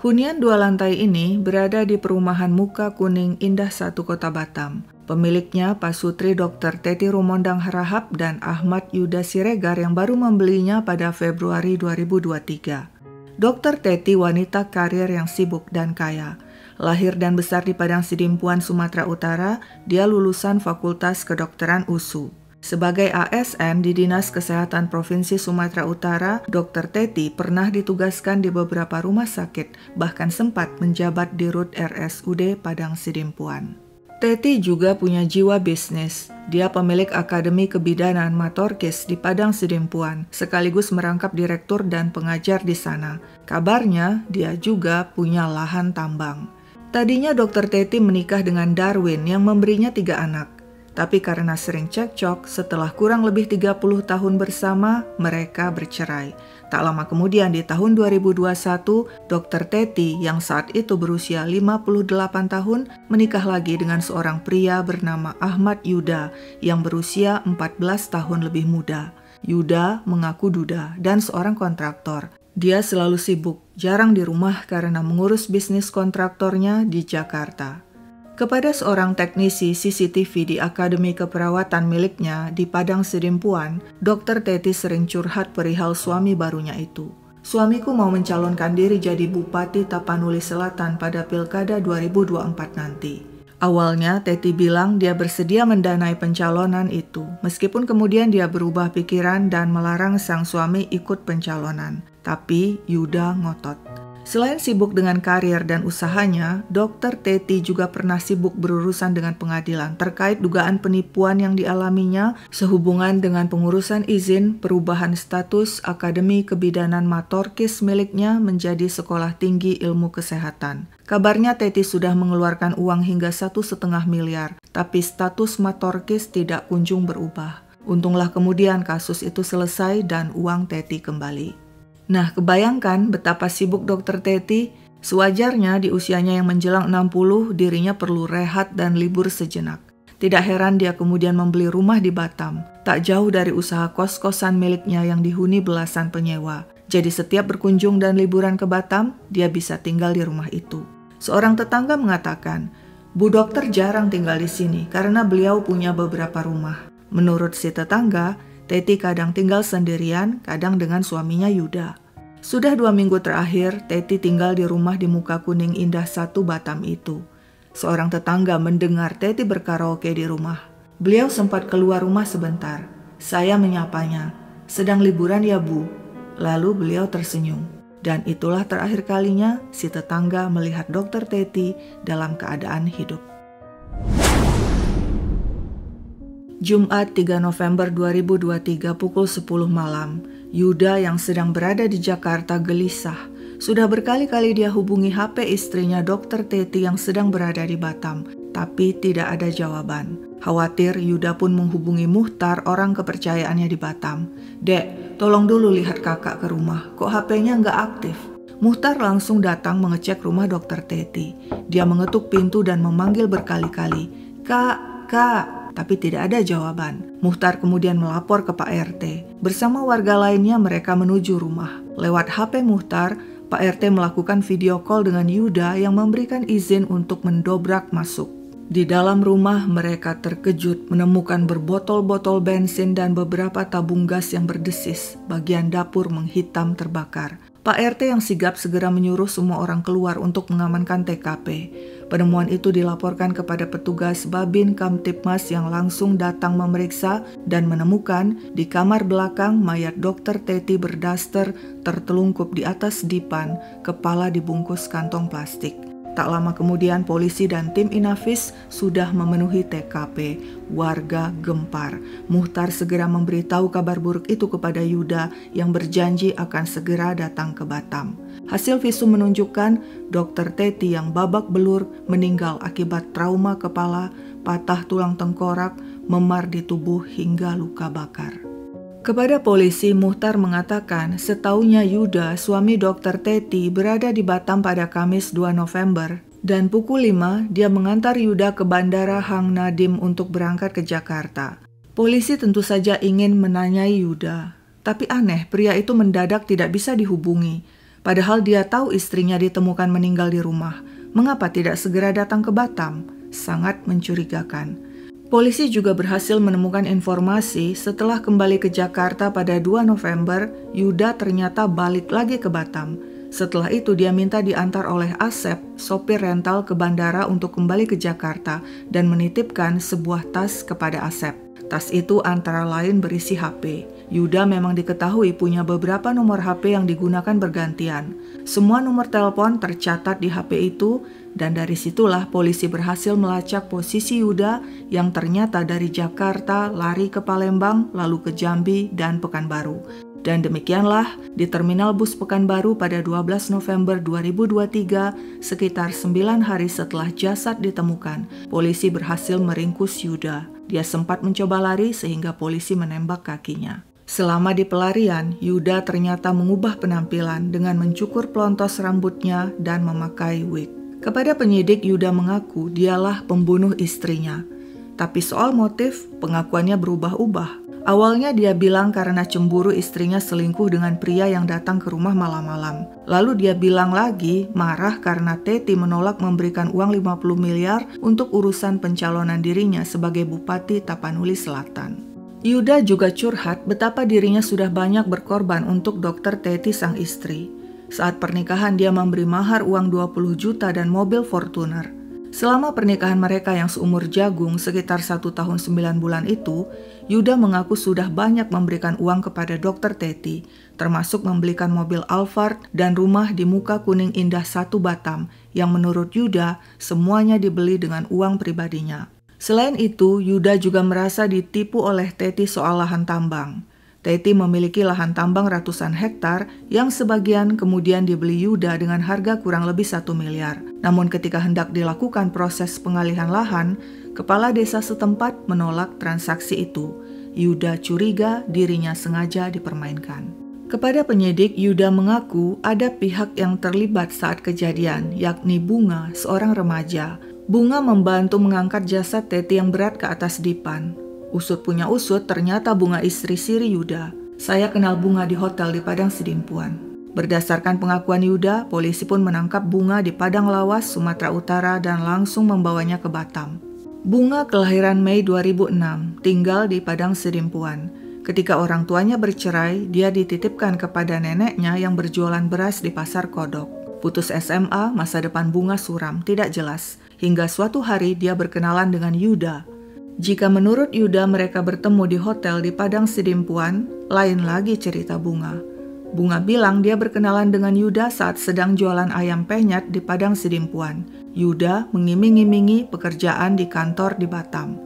Hunian 2 lantai ini berada di perumahan Muka Kuning Indah 1 Kota Batam. Pemiliknya Pak Sutri Dr. Teti Rumondang Harahap dan Ahmad Yuda Siregar yang baru membelinya pada Februari 2023. Dr. Teti wanita karir yang sibuk dan kaya. Lahir dan besar di Padang Sidimpuan, Sumatera Utara, dia lulusan Fakultas Kedokteran USU. Sebagai ASN di Dinas Kesehatan Provinsi Sumatera Utara, Dr. Teti pernah ditugaskan di beberapa rumah sakit, bahkan sempat menjabat di Rut RSUD Padang Sidimpuan. Teti juga punya jiwa bisnis. Dia pemilik Akademi Kebidanan Matorkis di Padang Sidimpuan, sekaligus merangkap direktur dan pengajar di sana. Kabarnya, dia juga punya lahan tambang. Tadinya Dr. Teti menikah dengan Darwin yang memberinya 3 anak. Tapi karena sering cekcok, setelah kurang lebih 30 tahun bersama, mereka bercerai. Tak lama kemudian di tahun 2021, Dr. Teti yang saat itu berusia 58 tahun menikah lagi dengan seorang pria bernama Ahmad Yuda yang berusia 14 tahun lebih muda. Yuda mengaku duda dan seorang kontraktor. Dia selalu sibuk, jarang di rumah karena mengurus bisnis kontraktornya di Jakarta. Kepada seorang teknisi CCTV di Akademi Keperawatan miliknya di Padang Sidimpuan, Dr. Teti sering curhat perihal suami barunya itu. Suamiku mau mencalonkan diri jadi Bupati Tapanuli Selatan pada Pilkada 2024 nanti. Awalnya Teti bilang dia bersedia mendanai pencalonan itu, meskipun kemudian dia berubah pikiran dan melarang sang suami ikut pencalonan. Tapi Yuda ngotot. Selain sibuk dengan karir dan usahanya, Dr. Teti juga pernah sibuk berurusan dengan pengadilan terkait dugaan penipuan yang dialaminya sehubungan dengan pengurusan izin perubahan status Akademi Kebidanan Matorkis miliknya menjadi Sekolah Tinggi Ilmu Kesehatan. Kabarnya Teti sudah mengeluarkan uang hingga 1,5 miliar, tapi status Matorkis tidak kunjung berubah. Untunglah kemudian kasus itu selesai dan uang Teti kembali. Nah, kebayangkan betapa sibuk Dr. Teti. Sewajarnya di usianya yang menjelang 60, dirinya perlu rehat dan libur sejenak. Tidak heran dia kemudian membeli rumah di Batam, tak jauh dari usaha kos-kosan miliknya yang dihuni belasan penyewa. Jadi setiap berkunjung dan liburan ke Batam, dia bisa tinggal di rumah itu. Seorang tetangga mengatakan, Bu Dokter jarang tinggal di sini karena beliau punya beberapa rumah. Menurut si tetangga, Teti kadang tinggal sendirian, kadang dengan suaminya Yuda. Sudah 2 minggu terakhir, Teti tinggal di rumah di Muka Kuning Indah 1 Batam itu. Seorang tetangga mendengar Teti berkaraoke di rumah. Beliau sempat keluar rumah sebentar. Saya menyapanya, "Sedang liburan ya Bu?" Lalu beliau tersenyum. Dan itulah terakhir kalinya si tetangga melihat Dr. Teti dalam keadaan hidup. Jumat 3 November 2023 pukul 10 malam, Yuda yang sedang berada di Jakarta gelisah. Sudah berkali-kali dia hubungi HP istrinya Dr. Teti yang sedang berada di Batam, tapi tidak ada jawaban. Khawatir, Yuda pun menghubungi Muhtar, orang kepercayaannya di Batam. "Dek, tolong dulu lihat kakak ke rumah, kok HP-nya nggak aktif?" Muhtar langsung datang mengecek rumah Dr. Teti. Dia mengetuk pintu dan memanggil berkali-kali, Kak, tapi tidak ada jawaban. Muhtar kemudian melapor ke Pak RT. Bersama warga lainnya mereka menuju rumah. Lewat HP Muhtar, Pak RT melakukan video call dengan Yuda yang memberikan izin untuk mendobrak masuk. Di dalam rumah mereka terkejut menemukan berbotol-botol bensin dan beberapa tabung gas yang berdesis. Bagian dapur menghitam terbakar. Pak RT yang sigap segera menyuruh semua orang keluar untuk mengamankan TKP. Penemuan itu dilaporkan kepada petugas Babin Kamtipmas yang langsung datang memeriksa dan menemukan di kamar belakang mayat Dr. Teti berdaster tertelungkup di atas dipan, kepala dibungkus kantong plastik. Tak lama kemudian polisi dan tim Inafis sudah memenuhi TKP. Warga gempar. Muhtar segera memberitahu kabar buruk itu kepada Yuda yang berjanji akan segera datang ke Batam. Hasil visum menunjukkan Dr. Teti yang babak belur meninggal akibat trauma kepala, patah tulang tengkorak, memar di tubuh hingga luka bakar. Kepada polisi, Muhtar mengatakan setaunya Yuda, suami Dr. Teti, berada di Batam pada Kamis 2 November dan pukul 5 dia mengantar Yuda ke Bandara Hang Nadim untuk berangkat ke Jakarta. Polisi tentu saja ingin menanyai Yuda, tapi aneh pria itu mendadak tidak bisa dihubungi. Padahal dia tahu istrinya ditemukan meninggal di rumah. Mengapa tidak segera datang ke Batam? Sangat mencurigakan. Polisi juga berhasil menemukan informasi setelah kembali ke Jakarta pada 2 November, Yuda ternyata balik lagi ke Batam. Setelah itu dia minta diantar oleh Asep, sopir rental ke bandara untuk kembali ke Jakarta dan menitipkan sebuah tas kepada Asep. Tas itu antara lain berisi HP. Yuda memang diketahui punya beberapa nomor HP yang digunakan bergantian. Semua nomor telepon tercatat di HP itu dan dari situlah polisi berhasil melacak posisi Yuda yang ternyata dari Jakarta lari ke Palembang, lalu ke Jambi dan Pekanbaru. Dan demikianlah di Terminal Bus Pekanbaru pada 12 November 2023, sekitar 9 hari setelah jasad ditemukan, polisi berhasil meringkus Yuda. Dia sempat mencoba lari sehingga polisi menembak kakinya. Selama di pelarian, Yuda ternyata mengubah penampilan dengan mencukur pelontos rambutnya dan memakai wig. Kepada penyidik, Yuda mengaku dialah pembunuh istrinya. Tapi soal motif, pengakuannya berubah-ubah. Awalnya dia bilang karena cemburu istrinya selingkuh dengan pria yang datang ke rumah malam-malam. Lalu dia bilang lagi marah karena Teti menolak memberikan uang 50 miliar untuk urusan pencalonan dirinya sebagai Bupati Tapanuli Selatan. Yuda juga curhat betapa dirinya sudah banyak berkorban untuk Dr. Teti sang istri. Saat pernikahan dia memberi mahar uang 20 juta dan mobil Fortuner. Selama pernikahan mereka yang seumur jagung sekitar 1 tahun 9 bulan itu, Yuda mengaku sudah banyak memberikan uang kepada Dr. Teti, termasuk membelikan mobil Alphard dan rumah di Muka Kuning Indah 1 Batam, yang menurut Yuda semuanya dibeli dengan uang pribadinya. Selain itu, Yuda juga merasa ditipu oleh Teti soal lahan tambang. Teti memiliki lahan tambang ratusan hektar yang sebagian kemudian dibeli Yuda dengan harga kurang lebih 1 miliar. Namun ketika hendak dilakukan proses pengalihan lahan, kepala desa setempat menolak transaksi itu. Yuda curiga dirinya sengaja dipermainkan. Kepada penyidik, Yuda mengaku ada pihak yang terlibat saat kejadian, yakni Bunga, seorang remaja. Bunga membantu mengangkat jasad Teti yang berat ke atas dipan. Usut punya usut, ternyata Bunga istri siri Yuda. Saya kenal Bunga di hotel di Padang Sidimpuan. Berdasarkan pengakuan Yuda, polisi pun menangkap Bunga di Padang Lawas, Sumatera Utara dan langsung membawanya ke Batam. Bunga kelahiran Mei 2006, tinggal di Padang Sidimpuan. Ketika orang tuanya bercerai, dia dititipkan kepada neneknya yang berjualan beras di Pasar Kodok. Putus SMA, masa depan Bunga suram, tidak jelas. Hingga suatu hari dia berkenalan dengan Yuda. Jika menurut Yuda mereka bertemu di hotel di Padang Sidimpuan, lain lagi cerita Bunga. Bunga bilang dia berkenalan dengan Yuda saat sedang jualan ayam penyet di Padang Sidimpuan. Yuda mengiming-imingi pekerjaan di kantor di Batam.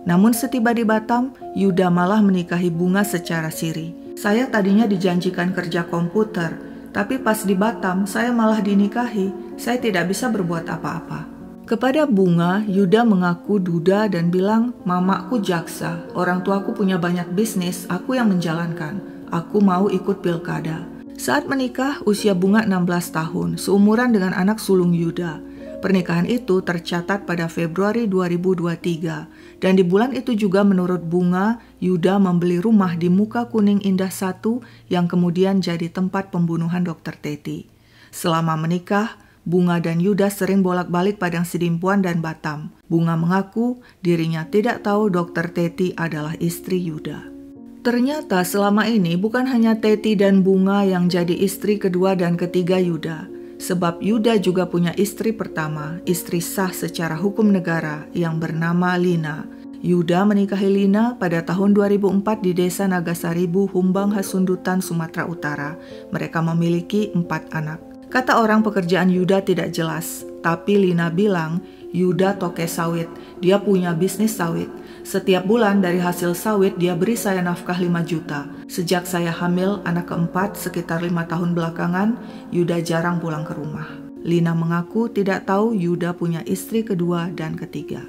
Namun setiba di Batam, Yuda malah menikahi Bunga secara siri. Saya tadinya dijanjikan kerja komputer, tapi pas di Batam saya malah dinikahi. Saya tidak bisa berbuat apa-apa. Kepada Bunga, Yuda mengaku duda dan bilang, mamaku jaksa, orang tuaku punya banyak bisnis, aku yang menjalankan. Aku mau ikut pilkada. Saat menikah, usia Bunga 16 tahun, seumuran dengan anak sulung Yuda. Pernikahan itu tercatat pada Februari 2023, dan di bulan itu juga menurut Bunga, Yuda membeli rumah di Muka Kuning Indah 1 yang kemudian jadi tempat pembunuhan Dr. Teti. Selama menikah, Bunga dan Yuda sering bolak-balik Padang Sidimpuan dan Batam. Bunga mengaku dirinya tidak tahu Dr. Teti adalah istri Yuda. Ternyata selama ini bukan hanya Teti dan Bunga yang jadi istri kedua dan ketiga Yuda. Sebab Yuda juga punya istri pertama, istri sah secara hukum negara yang bernama Lina. Yuda menikahi Lina pada tahun 2004 di Desa Nagasaribu, Humbang Hasundutan, Sumatera Utara. Mereka memiliki 4 anak. Kata orang pekerjaan Yuda tidak jelas, tapi Lina bilang Yuda toke sawit, dia punya bisnis sawit. Setiap bulan dari hasil sawit dia beri saya nafkah 5 juta. Sejak saya hamil anak keempat sekitar 5 tahun belakangan, Yuda jarang pulang ke rumah. Lina mengaku tidak tahu Yuda punya istri kedua dan ketiga.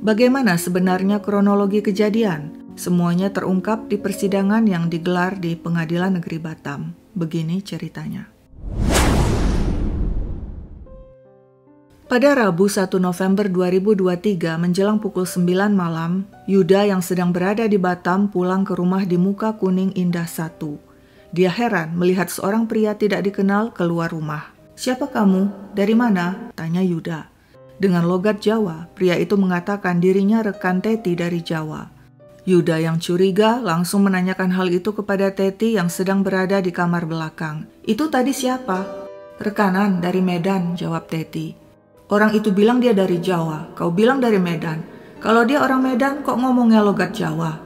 Bagaimana sebenarnya kronologi kejadian? Semuanya terungkap di persidangan yang digelar di Pengadilan Negeri Batam. Begini ceritanya. Pada Rabu 1 November 2023 menjelang pukul 9 malam, Yuda yang sedang berada di Batam pulang ke rumah di Muka Kuning Indah 1. Dia heran melihat seorang pria tidak dikenal keluar rumah. "Siapa kamu? Dari mana?" tanya Yuda. Dengan logat Jawa, pria itu mengatakan dirinya rekan Teti dari Jawa. Yuda yang curiga langsung menanyakan hal itu kepada Teti yang sedang berada di kamar belakang. "Itu tadi siapa?" "Rekanan dari Medan," jawab Teti. "Orang itu bilang dia dari Jawa, kau bilang dari Medan. Kalau dia orang Medan kok ngomongnya logat Jawa?"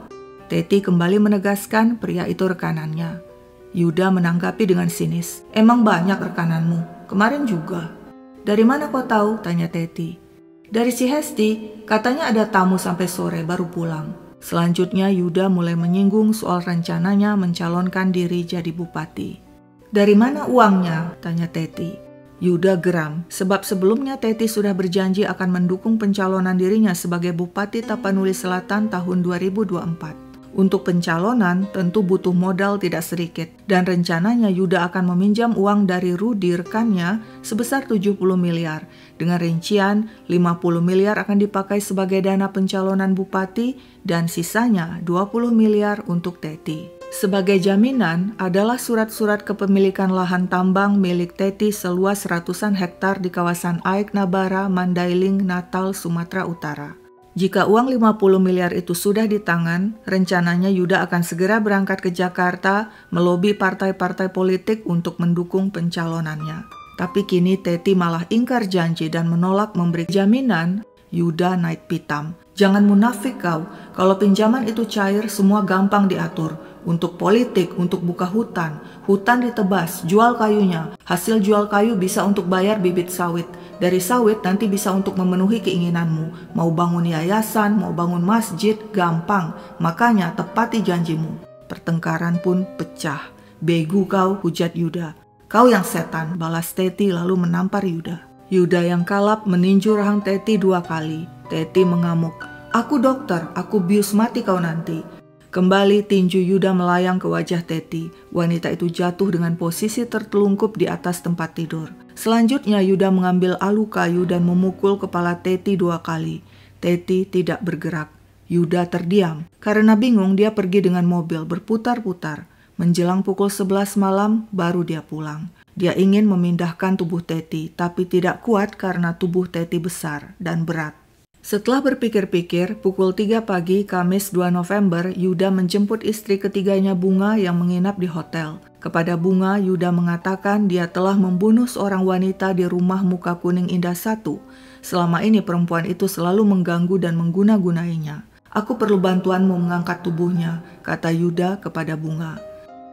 Teti kembali menegaskan pria itu rekanannya. Yuda menanggapi dengan sinis. "Emang banyak rekananmu? Kemarin juga." "Dari mana kau tahu?" tanya Teti. "Dari si Hesti, katanya ada tamu sampai sore baru pulang." Selanjutnya Yuda mulai menyinggung soal rencananya mencalonkan diri jadi bupati. "Dari mana uangnya?" tanya Teti. Yuda geram, sebab sebelumnya Teti sudah berjanji akan mendukung pencalonan dirinya sebagai Bupati Tapanuli Selatan tahun 2024. Untuk pencalonan tentu butuh modal tidak sedikit, dan rencananya Yuda akan meminjam uang dari Rudi rekannya sebesar 70 miliar. Dengan rincian 50 miliar akan dipakai sebagai dana pencalonan bupati dan sisanya 20 miliar untuk Teti. Sebagai jaminan adalah surat-surat kepemilikan lahan tambang milik Teti seluas ratusan hektar di kawasan Aik Nabara, Mandailing, Natal, Sumatera Utara. Jika uang 50 miliar itu sudah di tangan, rencananya Yuda akan segera berangkat ke Jakarta melobi partai-partai politik untuk mendukung pencalonannya. Tapi kini Teti malah ingkar janji dan menolak memberi jaminan. Yuda naik pitam. "Jangan munafik kau, kalau pinjaman itu cair semua gampang diatur. Untuk politik, untuk buka hutan ditebas, jual kayunya. Hasil jual kayu bisa untuk bayar bibit sawit. Dari sawit nanti bisa untuk memenuhi keinginanmu. Mau bangun yayasan, mau bangun masjid, gampang. Makanya tepati janjimu." Pertengkaran pun pecah. "Begu kau," hujat Yuda. "Kau yang setan," balas Teti lalu menampar Yuda. Yuda yang kalap meninju rahang Teti 2 kali. Teti mengamuk. "Aku dokter, aku bius mati kau nanti." Kembali tinju Yuda melayang ke wajah Teti. Wanita itu jatuh dengan posisi tertelungkup di atas tempat tidur. Selanjutnya Yuda mengambil alu kayu dan memukul kepala Teti 2 kali. Teti tidak bergerak. Yuda terdiam. Karena bingung dia pergi dengan mobil berputar-putar. Menjelang pukul 11 malam baru dia pulang. Dia ingin memindahkan tubuh Teti, tapi tidak kuat karena tubuh Teti besar dan berat. Setelah berpikir-pikir, pukul 3 pagi Kamis 2 November, Yuda menjemput istri ketiganya Bunga yang menginap di hotel. Kepada Bunga, Yuda mengatakan dia telah membunuh seorang wanita di rumah Muka Kuning Indah 1. Selama ini perempuan itu selalu mengganggu dan mengguna-gunainya. "Aku perlu bantuanmu mengangkat tubuhnya," kata Yuda kepada Bunga.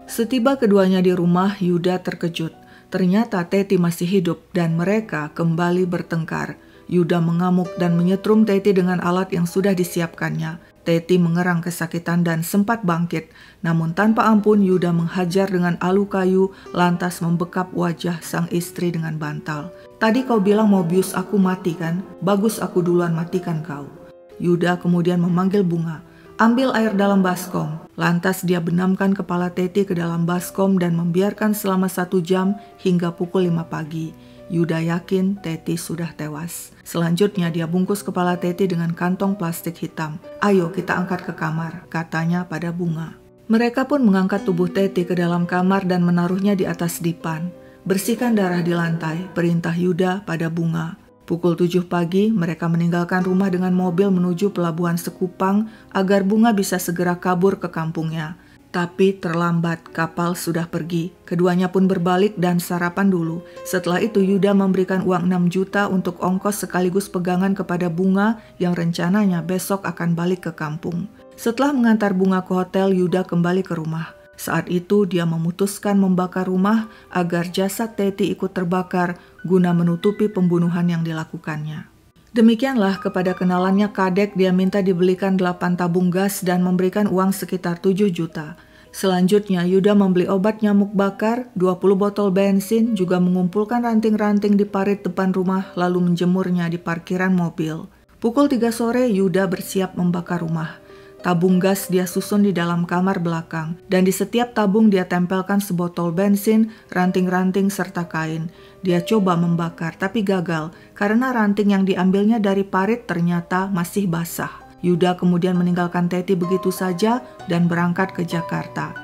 Setiba keduanya di rumah, Yuda terkejut. Ternyata Teti masih hidup dan mereka kembali bertengkar. Yuda mengamuk dan menyetrum Teti dengan alat yang sudah disiapkannya. Teti mengerang kesakitan dan sempat bangkit. Namun tanpa ampun Yuda menghajar dengan alu kayu lantas membekap wajah sang istri dengan bantal. "Tadi kau bilang mau bius aku mati kan? Bagus aku duluan matikan kau." Yuda kemudian memanggil Bunga. "Ambil air dalam baskom." Lantas dia benamkan kepala Teti ke dalam baskom dan membiarkan selama 1 jam hingga pukul 5 pagi. Yuda yakin Teti sudah tewas. Selanjutnya dia bungkus kepala Teti dengan kantong plastik hitam. "Ayo kita angkat ke kamar," katanya pada Bunga. Mereka pun mengangkat tubuh Teti ke dalam kamar dan menaruhnya di atas dipan. "Bersihkan darah di lantai," perintah Yuda pada Bunga. Pukul 7 pagi mereka meninggalkan rumah dengan mobil menuju pelabuhan Sekupang agar Bunga bisa segera kabur ke kampungnya. Tapi terlambat, kapal sudah pergi. Keduanya pun berbalik dan sarapan dulu. Setelah itu Yuda memberikan uang 6 juta untuk ongkos sekaligus pegangan kepada Bunga yang rencananya besok akan balik ke kampung. Setelah mengantar Bunga ke hotel, Yuda kembali ke rumah. Saat itu dia memutuskan membakar rumah agar jasad Teti ikut terbakar guna menutupi pembunuhan yang dilakukannya. Demikianlah kepada kenalannya Kadek dia minta dibelikan 8 tabung gas dan memberikan uang sekitar 7 juta. Selanjutnya Yuda membeli obat nyamuk bakar, 20 botol bensin, juga mengumpulkan ranting-ranting di parit depan rumah lalu menjemurnya di parkiran mobil. Pukul 3 sore Yuda bersiap membakar rumah. Tabung gas dia susun di dalam kamar belakang, dan di setiap tabung dia tempelkan sebotol bensin, ranting-ranting, serta kain. Dia coba membakar, tapi gagal, karena ranting yang diambilnya dari parit ternyata masih basah. Yuda kemudian meninggalkan Teti begitu saja dan berangkat ke Jakarta.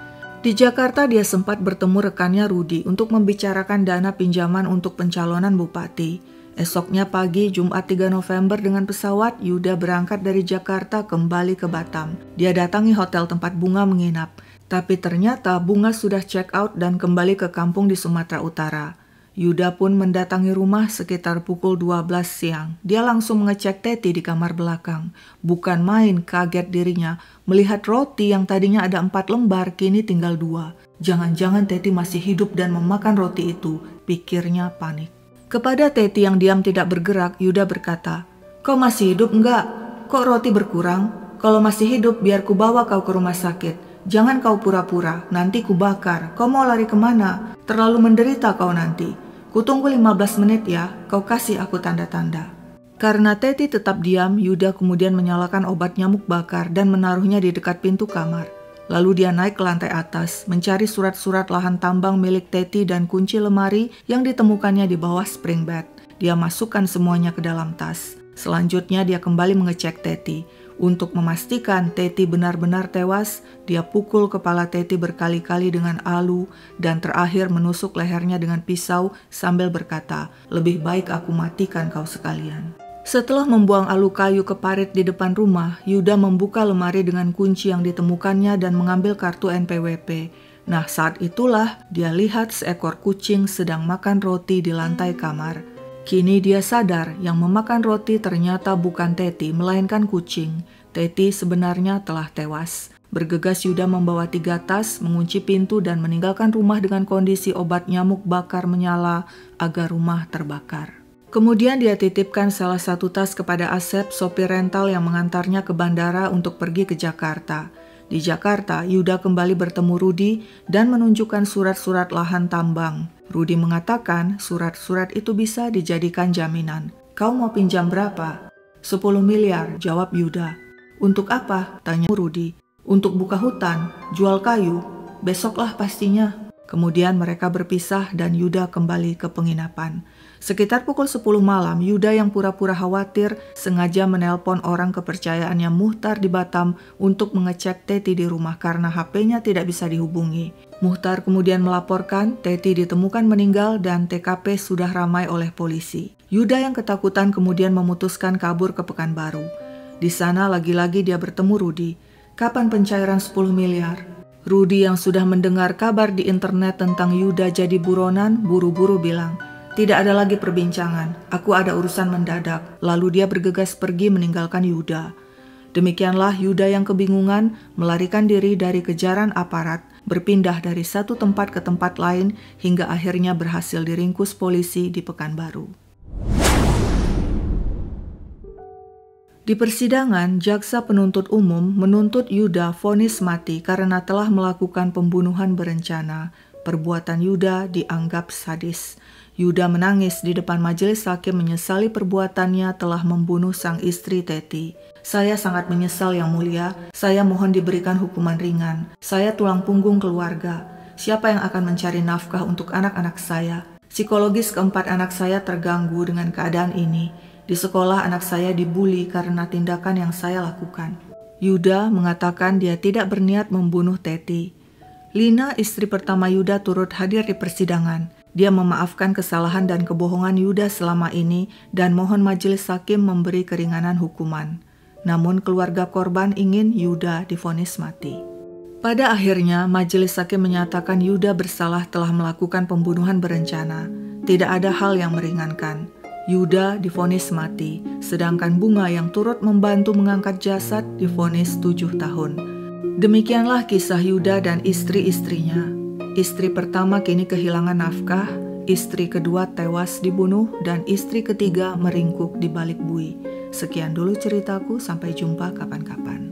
Di Jakarta dia sempat bertemu rekannya Rudi untuk membicarakan dana pinjaman untuk pencalonan bupati. Esoknya pagi Jumat 3 November dengan pesawat, Yuda berangkat dari Jakarta kembali ke Batam. Dia datangi hotel tempat Bunga menginap, tapi ternyata Bunga sudah check out dan kembali ke kampung di Sumatera Utara. Yuda pun mendatangi rumah sekitar pukul 12 siang. Dia langsung mengecek Teti di kamar belakang. Bukan main kaget dirinya melihat roti yang tadinya ada 4 lembar kini tinggal 2. Jangan-jangan Teti masih hidup dan memakan roti itu, pikirnya panik. Kepada Teti yang diam tidak bergerak, Yuda berkata, "Kau masih hidup enggak? Kok roti berkurang? Kalau masih hidup biar ku bawa kau ke rumah sakit. Jangan kau pura-pura, nanti ku bakar. Kau mau lari kemana? Terlalu menderita kau nanti. Kutunggu 15 menit ya, kau kasih aku tanda-tanda." Karena Teti tetap diam, Yuda kemudian menyalakan obat nyamuk bakar dan menaruhnya di dekat pintu kamar. Lalu dia naik ke lantai atas, mencari surat-surat lahan tambang milik Teti dan kunci lemari yang ditemukannya di bawah spring bed. Dia masukkan semuanya ke dalam tas. Selanjutnya dia kembali mengecek Teti. Untuk memastikan Teti benar-benar tewas, dia pukul kepala Teti berkali-kali dengan alu dan terakhir menusuk lehernya dengan pisau sambil berkata, "Lebih baik aku matikan kau sekalian." Setelah membuang alu kayu ke parit di depan rumah, Yuda membuka lemari dengan kunci yang ditemukannya dan mengambil kartu NPWP. Nah, saat itulah dia lihat seekor kucing sedang makan roti di lantai kamar. Kini dia sadar yang memakan roti ternyata bukan Teti, melainkan kucing. Teti sebenarnya telah tewas. Bergegas Yuda membawa 3 tas, mengunci pintu dan meninggalkan rumah dengan kondisi obat nyamuk bakar menyala agar rumah terbakar. Kemudian dia titipkan salah satu tas kepada Asep, sopir rental yang mengantarnya ke bandara untuk pergi ke Jakarta. Di Jakarta, Yuda kembali bertemu Rudi dan menunjukkan surat-surat lahan tambang. Rudi mengatakan surat-surat itu bisa dijadikan jaminan. "Kau mau pinjam berapa?" 10 miliar, jawab Yuda. "Untuk apa?" tanya Rudi. "Untuk buka hutan, jual kayu. Besoklah pastinya." Kemudian mereka berpisah dan Yuda kembali ke penginapan. Sekitar pukul 10 malam, Yuda yang pura-pura khawatir sengaja menelpon orang kepercayaannya Muhtar di Batam untuk mengecek Teti di rumah karena HP-nya tidak bisa dihubungi. Muhtar kemudian melaporkan Teti ditemukan meninggal dan TKP sudah ramai oleh polisi. Yuda yang ketakutan kemudian memutuskan kabur ke Pekanbaru. Di sana lagi-lagi dia bertemu Rudi. "Kapan pencairan 10 miliar?" Rudi yang sudah mendengar kabar di internet tentang Yuda jadi buronan, buru-buru bilang, "Tidak ada lagi perbincangan, aku ada urusan mendadak." Lalu dia bergegas pergi meninggalkan Yuda. Demikianlah Yuda yang kebingungan melarikan diri dari kejaran aparat, berpindah dari satu tempat ke tempat lain hingga akhirnya berhasil diringkus polisi di Pekanbaru. Di persidangan, jaksa penuntut umum menuntut Yuda vonis mati karena telah melakukan pembunuhan berencana. Perbuatan Yuda dianggap sadis. Yuda menangis di depan majelis hakim menyesali perbuatannya telah membunuh sang istri Teti. "Saya sangat menyesal Yang Mulia, saya mohon diberikan hukuman ringan. Saya tulang punggung keluarga. Siapa yang akan mencari nafkah untuk anak-anak saya? Psikologis keempat anak saya terganggu dengan keadaan ini. Di sekolah anak saya dibuli karena tindakan yang saya lakukan." Yuda mengatakan dia tidak berniat membunuh Teti. Lina, istri pertama Yuda, turut hadir di persidangan. Dia memaafkan kesalahan dan kebohongan Yuda selama ini dan mohon majelis hakim memberi keringanan hukuman. Namun keluarga korban ingin Yuda divonis mati. Pada akhirnya majelis hakim menyatakan Yuda bersalah telah melakukan pembunuhan berencana. Tidak ada hal yang meringankan. Yuda divonis mati, sedangkan Bunga yang turut membantu mengangkat jasad divonis 7 tahun. Demikianlah kisah Yuda dan istri-istrinya. Istri pertama kini kehilangan nafkah, istri kedua tewas dibunuh, dan istri ketiga meringkuk di balik bui. Sekian dulu ceritaku, sampai jumpa kapan-kapan.